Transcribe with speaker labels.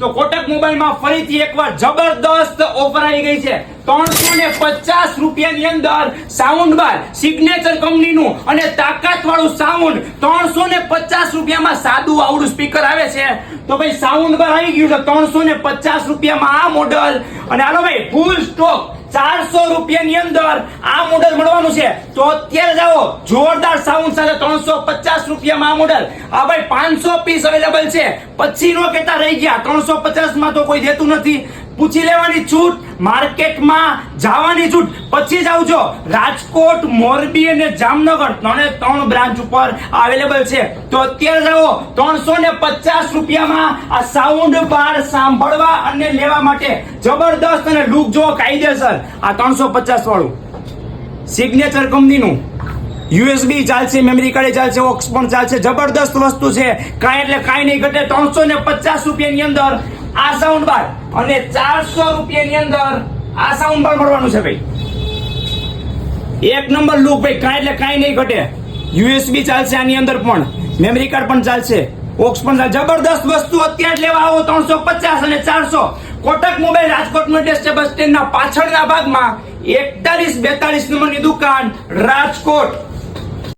Speaker 1: તો કોટક મોબાઈલમાં ફરીથી એકવાર જબરદસ્ત ઓફર આવી ગઈ છે 350 રૂપિયાની અંદર સાઉન્ડ બાર સિગ્નેચર કંપનીનું અને તાકાત વાળું સાઉન્ડ 350 રૂપિયામાં સાદું આવડું સ્પીકર આવે છે તો ભાઈ સાઉન્ડ બાર આવી ગયું છે 350 રૂપિયામાં આ મોડલ અને હાલો ભાઈ ફૂલ સ્ટોક 400 રૂપિયાની અંદર આ મોડલ મળવાનું છે તો અત્યારે જાઓ જોરદાર સાઉન્ડ સાથે 350 રૂપિયામાં આ મોડલ આ ભાઈ 500 પીસ અવેલેબલ છે પછી નો કહેતા રહી ગયા 350 માં તો કોઈ દેતું નથી પૂછી લેવાની છૂટ માર્કેટમાં જવાની છૂટ પછી જ આવજો રાજકોટ મોરબી અને જામનગર ત્રણ બ્રાન્ચ ઉપર અવેલેબલ છે તો અત્યારે જાઓ 350 રૂપિયામાં આ સાઉન્ડ બાર સાંભળવા અને લેવા માટે જબરદસ્ત અને લુક જો કાયદેસર આ 350 વાળું સિગ્નેચર કંપનીનું યુએસબી ચાલશે મેમરી કાર્ડ ચાલશે ઓક્સ પણ ચાલશે જબરદસ્ત વસ્તુ છે કાંઈ એટલે કાંઈ નહીં ઘટે 350 રૂપિયાની અંદર આ સાઉન્ડ બાર અને 400 રૂપિયાની અંદર આ સાઉન્ડ બાર મળવાનું છે ભાઈ એક નંબર લુક ભાઈ કાંઈ એટલે કાંઈ નહીં ઘટે યુએસબી ચાલશે આની અંદર પણ મેમરી કાર્ડ પણ ચાલશે ઓક્સ પણ ચાલશે જબરદસ્ત વસ્તુ અત્યારે લેવા આવો 350 અને 400 Kotak mobile Rajkot metro bus સ્ટેન્ડના પાછળના ભાગમાં 41-42 નંબરની દુકાન રાજકોટ